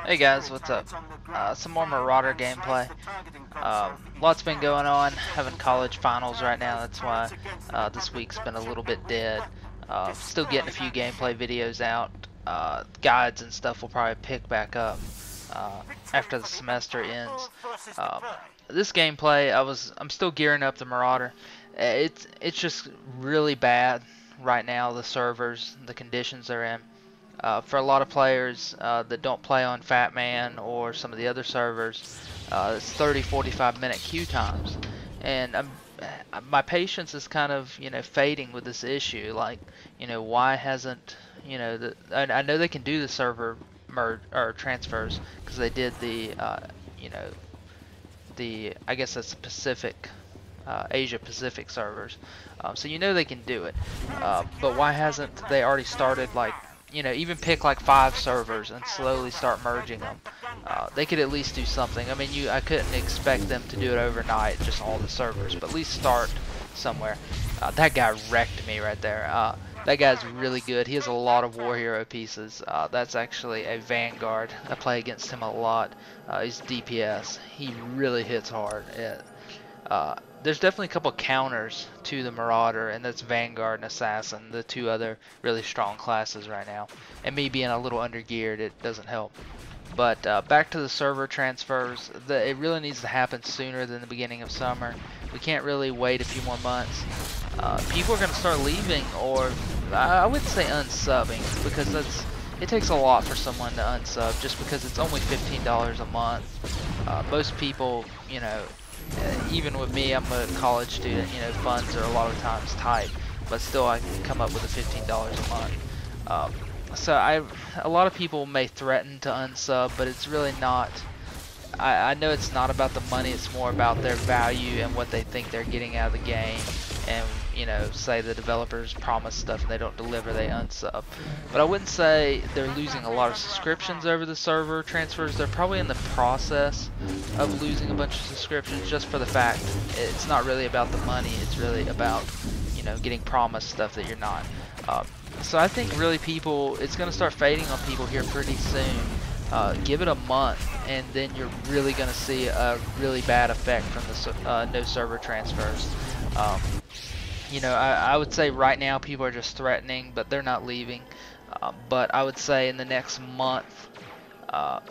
Hey guys, what's up? Some more Marauder gameplay. Lots been going on. Having college finals right now, that's why this week's been a little bit dead. Still getting a few gameplay videos out. Guides and stuff will probably pick back up after the semester ends. This gameplay, I'm still gearing up the Marauder. It's just really bad right now. The servers, the conditions they're in. For a lot of players that don't play on Fat Man or some of the other servers, it's 30-45 minute queue times, and my patience is kind of fading with this issue. Like, why hasn't I know they can do the server merge or transfers because they did the I guess that's Pacific. Asia Pacific servers, so they can do it, but why hasn't they already started, like, even pick like 5 servers and slowly start merging them? They could at least do something. I mean, I couldn't expect them to do it overnight, just all the servers, but at least start somewhere. That guy wrecked me right there. That guy's really good. He has a lot of war hero pieces. That's actually a Vanguard. I play against him a lot. He's DPS. He really hits hard. There's definitely a couple counters to the Marauder, and that's Vanguard and Assassin, the 2 other really strong classes right now. And me being a little undergeared, it doesn't help. But back to the server transfers, it really needs to happen sooner than the beginning of summer. We can't really wait a few more months. People are going to start leaving, or I wouldn't say unsubbing, because it takes a lot for someone to unsub, just because it's only $15 a month. Most people, even with me, I'm a college student, funds are a lot of times tight, but still I can come up with a $15 a month. So a lot of people may threaten to unsub, but it's really not. I know it's not about the money, it's more about their value and what they think they're getting out of the game. And say the developers promise stuff and they don't deliver, they unsub. But I wouldn't say they're losing a lot of subscriptions over the server transfers. They're probably in the process of losing a bunch of subscriptions, just for the fact it's not really about the money, it's really about getting promised stuff that you're not. So I think really it's going to start fading on people here pretty soon. Give it a month, and then you're really going to see a really bad effect from the no server transfers. I would say right now people are just threatening, but they're not leaving. But I would say in the next month, I'm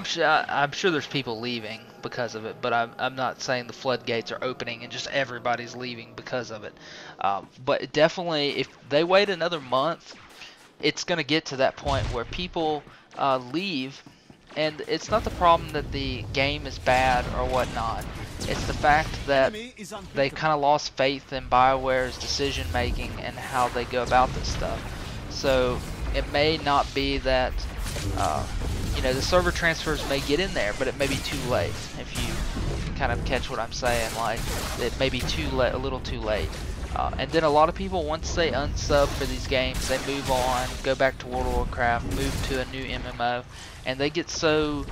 sure there's people leaving because of it, but I'm not saying the floodgates are opening and just everybody's leaving because of it. But definitely, if they wait another month, it's going to get to that point where people leave, and it's not the problem that the game is bad or whatnot. It's the fact that they kind of lost faith in BioWare's decision making and how they go about this stuff. So it may not be that the server transfers may get in there, but it may be too late. If you kind of catch what I'm saying, like, it may be too late, a little too late. And then a lot of people, once they unsub for these games, they move on, go back to World of Warcraft, move to a new MMO, and they get so,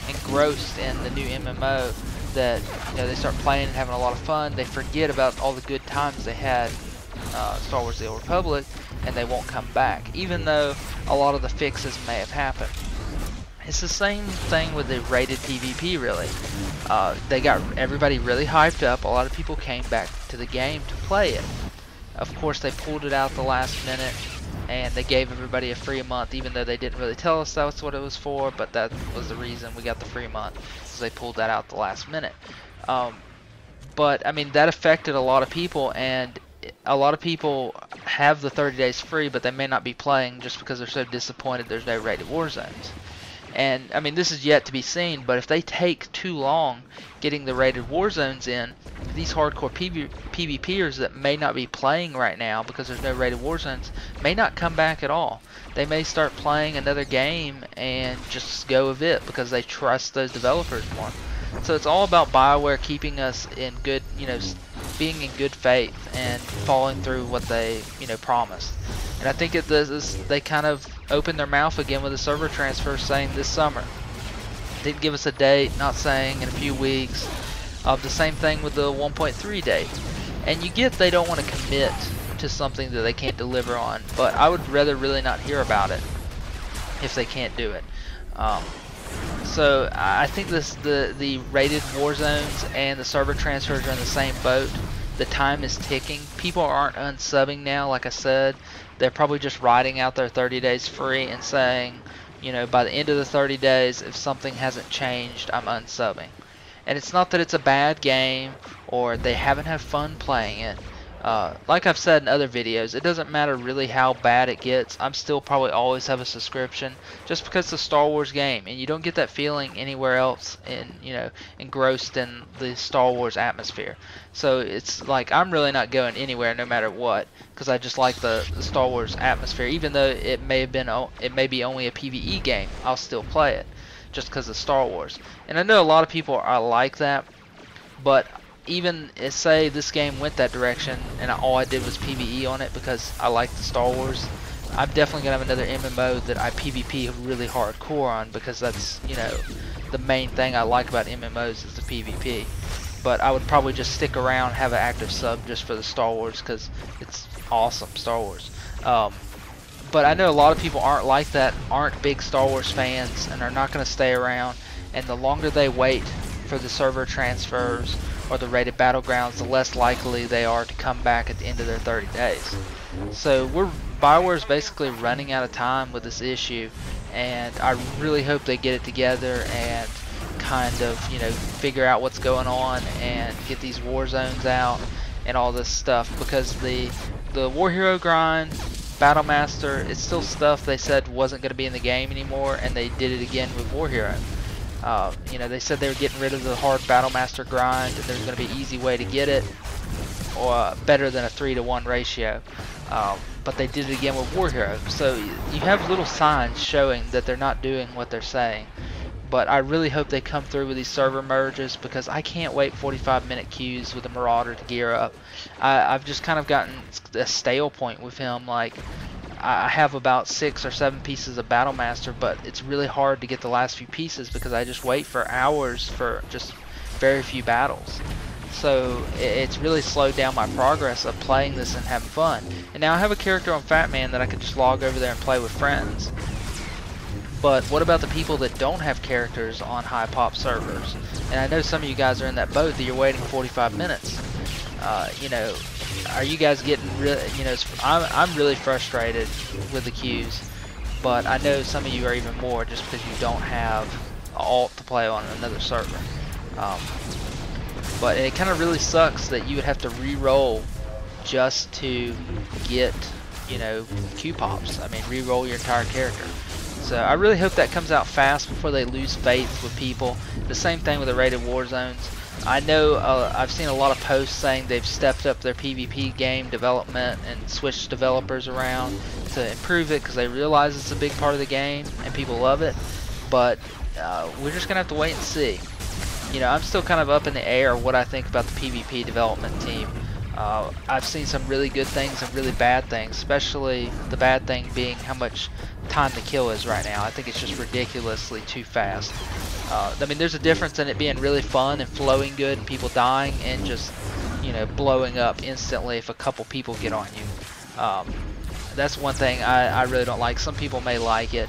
engrossed in the new MMO that, they start playing and having a lot of fun. They forget about all the good times they had Star Wars The Old Republic, and they won't come back, even though a lot of the fixes may have happened. It's the same thing with the rated PvP, really. They got everybody really hyped up. A lot of people came back to the game to play it. Of course, they pulled it out the last minute, and they gave everybody a free month, even though they didn't really tell us that's what it was for, but that was the reason we got the free month, because they pulled that out the last minute. But, I mean, that affected a lot of people, and a lot of people have the 30 days free, but they may not be playing just because they're so disappointed there's no rated war zones. And, I mean, this is yet to be seen, but if they take too long getting the rated war zones in, these hardcore PvPers that may not be playing right now because there's no rated war zones may not come back at all. They may start playing another game and just go with it because they trust those developers more. So it's all about BioWare keeping us in good, being in good faith and following through what they, promised. And I think they kind of opened their mouth again with the server transfer, saying this summer. Didn't give us a date, not saying in a few weeks. The same thing with the 1.3 date. And you get they don't want to commit to something that they can't deliver on, but I would rather really not hear about it. if they can't do it. So I think the rated war zones and the server transfers are in the same boat. The time is ticking. People aren't unsubbing now, like I said. They're probably just riding out their 30 days free and saying, you know, by the end of the 30 days, if something hasn't changed, I'm unsubbing. And it's not that it's a bad game or they haven't had fun playing it. Like I've said in other videos, it doesn't matter really how bad it gets. I'm still probably always have a subscription just because it's a Star Wars game, and you don't get that feeling anywhere else engrossed in the Star Wars atmosphere. So it's like I'm really not going anywhere no matter what, because I just like the Star Wars atmosphere. Even though it may be only a PvE game, I'll still play it just because of Star Wars. And I know a lot of people are like that, but even say this game went that direction and all I did was PvE on it because I like the Star Wars, I'm definitely gonna have another MMO that I PvP really hardcore on, because that's, you know, the main thing I like about MMOs is the PvP. But I would probably just stick around, have an active sub just for the Star Wars, because it's awesome, Star Wars. But I know a lot of people aren't like that, aren't big Star Wars fans, and are not going to stay around. And the longer they wait for the server transfers or the rated battlegrounds, the less likely they are to come back at the end of their 30 days. So Bioware's basically running out of time with this issue, and I really hope they get it together and kind of, you know, figure out what's going on and get these war zones out and all this stuff, because the War Hero grind, Battlemaster, it's still stuff they said wasn't going to be in the game anymore, and they did it again with War Hero. You know, they said they were getting rid of the hard Battlemaster grind, and there's going to be an easy way to get it, or better than a 3-to-1 ratio. But they did it again with War Hero. So you have little signs showing that they're not doing what they're saying. But I really hope they come through with these server merges, because I can't wait 45-minute queues with a Marauder to gear up. I've just kind of gotten a stale point with him. Like, I have about 6 or 7 pieces of Battlemaster, but it's really hard to get the last few pieces because I just wait for hours for just very few battles. So it's really slowed down my progress of playing this and having fun. And now I have a character on Fat Man that I can just log over there and play with friends. But what about the people that don't have characters on high pop servers? And I know some of you guys are in that boat that you're waiting 45 minutes. You know, are you guys getting really, you know, I'm really frustrated with the queues, but I know some of you are even more just because you don't have an alt to play on another server. But it kind of really sucks that you would have to re-roll just to get, you know, queue pops. I mean, re-roll your entire character. So I really hope that comes out fast before they lose faith with people. The same thing with the rated war zones. I know I've seen a lot of posts saying they've stepped up their PvP game development and switched developers around to improve it because they realize it's a big part of the game and people love it. But we're just going to have to wait and see. You know, I'm still kind of up in the air what I think about the PvP development team. I've seen some really good things and really bad things, especially the bad thing being how much time to kill is right now. I think it's just ridiculously too fast. I mean, there's a difference in it being really fun and flowing good and people dying and just, you know, blowing up instantly if a couple people get on you. That's one thing I really don't like. Some people may like it,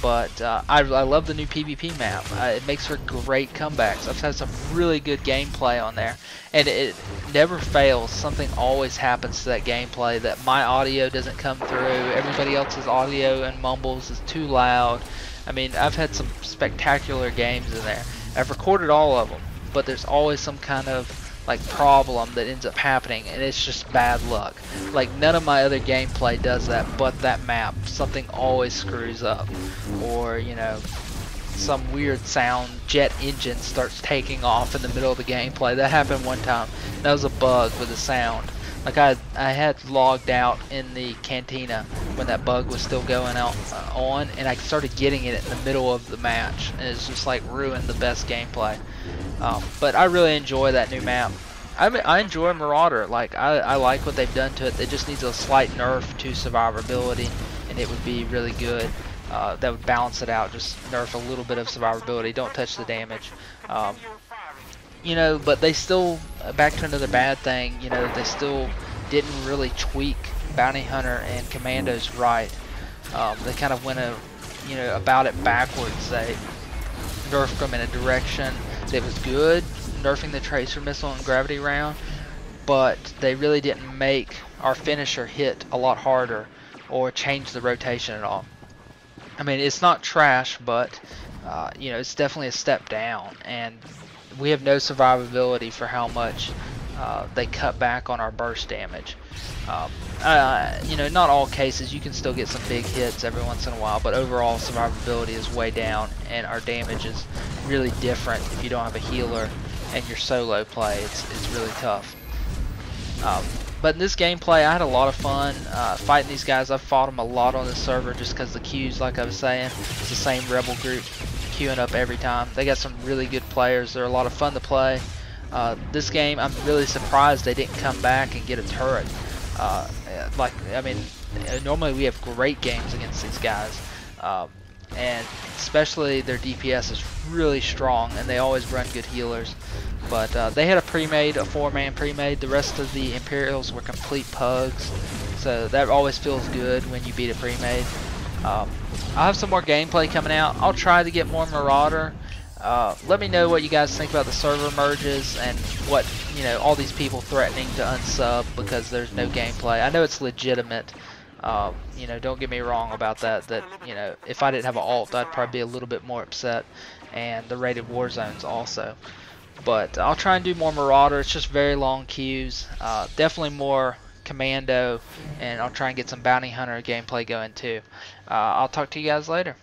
but I love the new PvP map. It makes for great comebacks. I've had some really good gameplay on there, and it never fails. Something always happens to that gameplay that my audio doesn't come through. Everybody else's audio and mumbles is too loud. I mean, I've had some spectacular games in there. I've recorded all of them, but there's always some kind of like problem that ends up happening, and it's just bad luck. Like, none of my other gameplay does that, but that map, something always screws up, or, you know, some weird sound, jet engine starts taking off in the middle of the gameplay. That happened one time. That was a bug with the sound. Like, I had logged out in the cantina when that bug was still going on, and I started getting it in the middle of the match, and it's just like ruined the best gameplay. But I really enjoy that new map. I enjoy Marauder. Like, I like what they've done to it. It just needs a slight nerf to survivability, and it would be really good. That would balance it out. Just nerf a little bit of survivability. Don't touch the damage. You know, but they still, back to another bad thing, you know, they still didn't really tweak Bounty Hunter and Commandos right. They kind of went you know, about it backwards. They nerfed them in a direction that was good, nerfing the tracer missile and gravity round, but they really didn't make our finisher hit a lot harder or change the rotation at all. I mean, it's not trash, but you know, it's definitely a step down, and we have no survivability for how much they cut back on our burst damage. You know, not all cases, you can still get some big hits every once in a while, but overall survivability is way down, and our damage is really different if you don't have a healer and your solo play. It's really tough. But in this gameplay, I had a lot of fun fighting these guys. I've fought them a lot on this server just because the queues, like I was saying, it's the same rebel group queuing up every time. They got some really good players. They're a lot of fun to play. This game, I'm really surprised they didn't come back and get a turret. I mean, normally we have great games against these guys, and especially their DPS is really strong, and they always run good healers. But they had a pre-made, a 4-man pre-made. The rest of the Imperials were complete pugs, so that always feels good when you beat a pre-made. I'll have some more gameplay coming out. I'll try to get more Marauder. Let me know what you guys think about the server merges and what, you know, all these people threatening to unsub because there's no gameplay. I know it's legitimate. You know, don't get me wrong about that. That, you know, if I didn't have an alt, I'd probably be a little bit more upset, and the rated war zones also. But I'll try and do more Marauder. It's just very long queues. Definitely more Commando, and I'll try and get some Bounty Hunter gameplay going too. I'll talk to you guys later.